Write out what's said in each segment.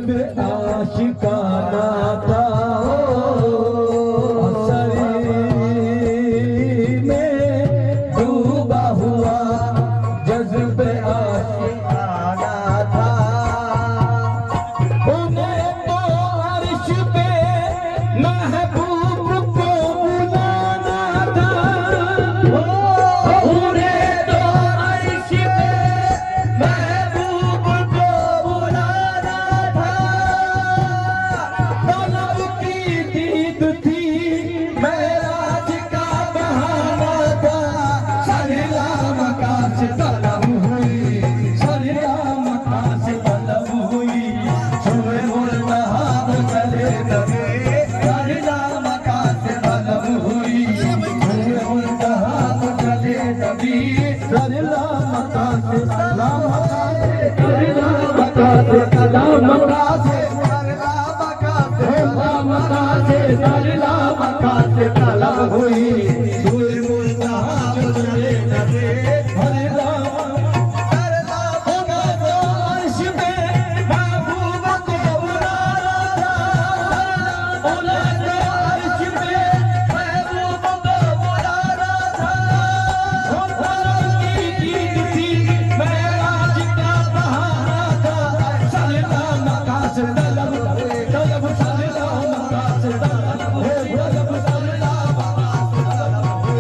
जज्बे आशिकाना था असरी में डूबा हुआ जज्बे आशिकाना था। उन्हें तो अर्श पे महबूब को बुलाना था। उन्हें तो अर्श पे महबूब को बुलाना था। तलब की दीद थी मेराज का बहाना था। सरिला मका से तलब हुई, सरिला मका से तलब हुई। सुबह मुल्तहाब चले लगे, सरिला मका से तलब हुई। सुबह मुल्तहाब चले लगी, सरिला मका से तलब हुई। सरिला मका से तलब मका से सरिला मका से सरिला मका से तलब हुई। सुबह मुल्तहाब चले लगे, सरिला अर्श पे महबूब को बुलाना था। अर्श पे महबूब को बुलाना था। तलब की दीद थी मेराज का बहाना था। सरिला मका से तलब तलब सरिला मका से तलब तलब सरिला मका से तलब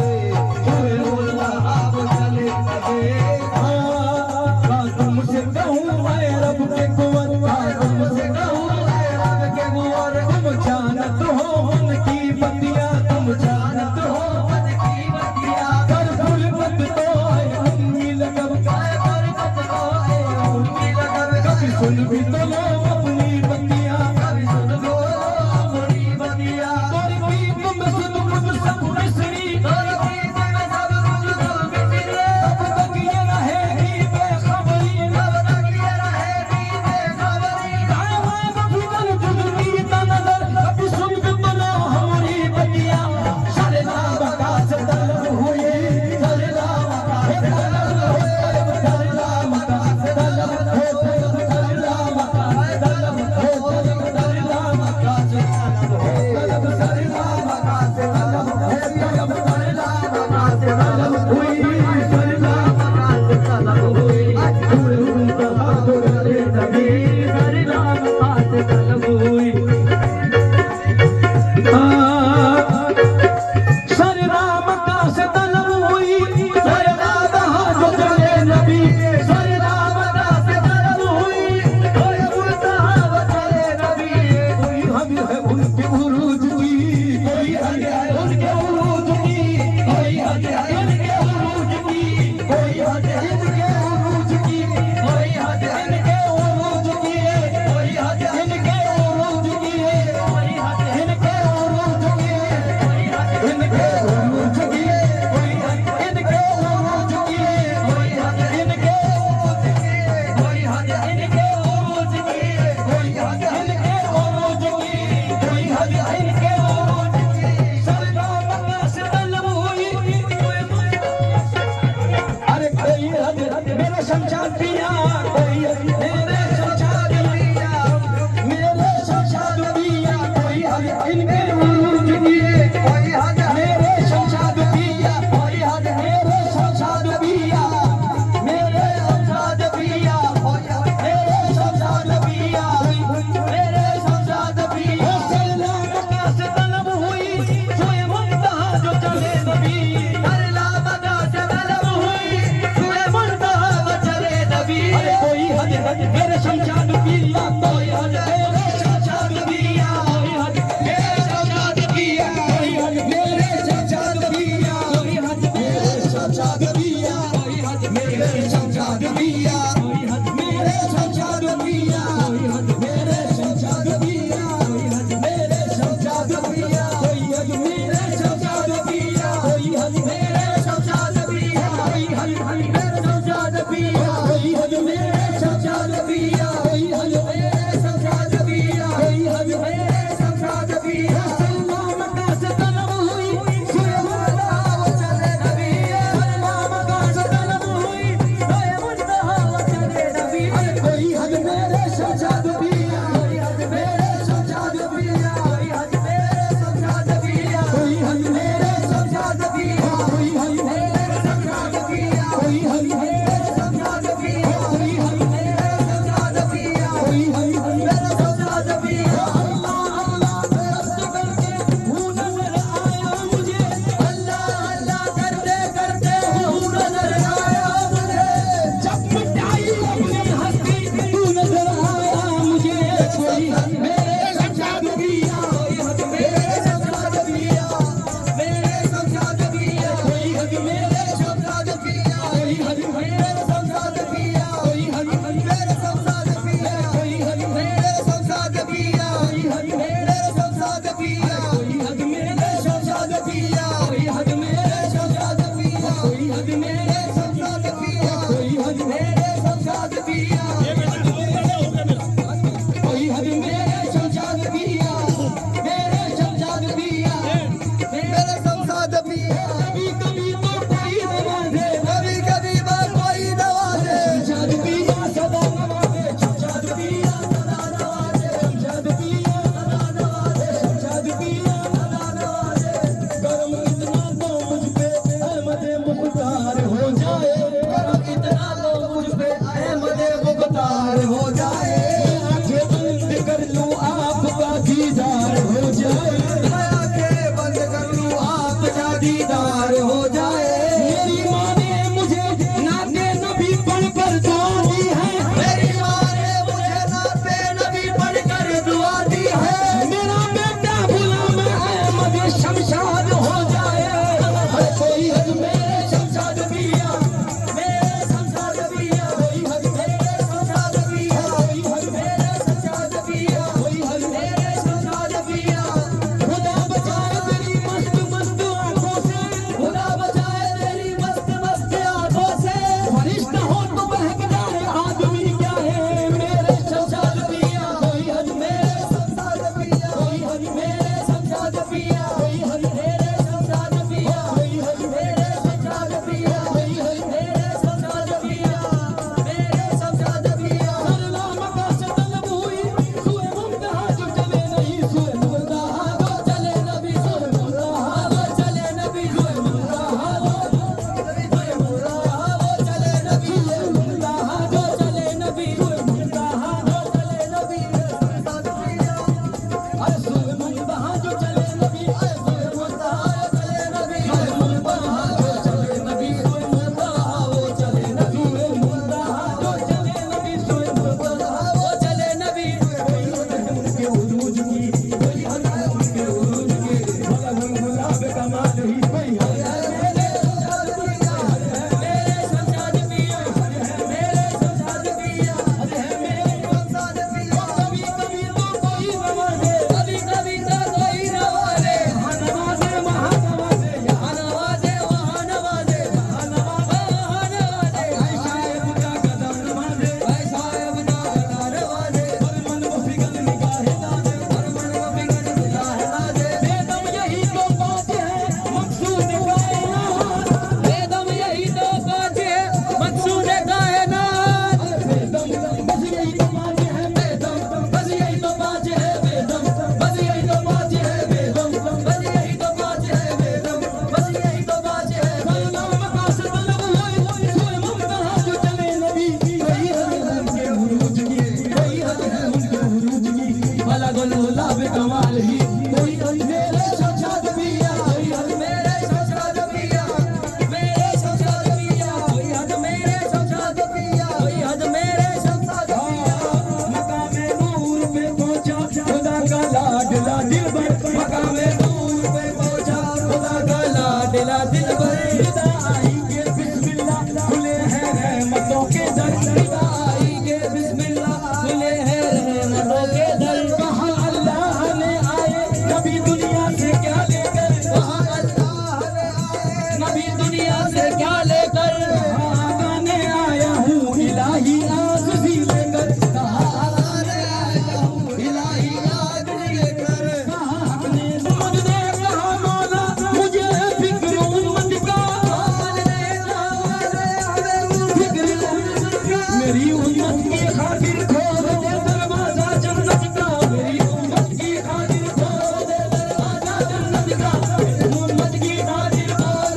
मेरा गुल गुलाब कमाल ही कोई मेरे शमशाद पिया कोई हद मेरे शमशाद पिया मेरे शमशाद पिया कोई हद मेरे शमशाद पिया कोई हद मेरे शमशाद पिया मकामे नूर पे पहुंचा खुदा का लाडला दिलबर मकामे नूर पे पहुंचा खुदा का लाडला दिलबर खुदा आएंगे बिस्मिल्लाह खुले हैं रहमतों के दर खुदा आएंगे बिस्मिल्लाह खुले हैं रहमतों के दर कहाँ अल्लाह ने आए नबी दुनिया से क्या लेकर कहाँ अल्लाह ने आए नबी दुनिया से क्या लेकर कहाँ गाने आया हूँ इलाही आग भी लेकर कहाँ गाने आया हूँ इलाही आग भी लेकर कहाँ अपने समझ दे कहाँ मौला मुझे फिक्र उम्मत का फिक्र मेरी उम्मत की खातिर खो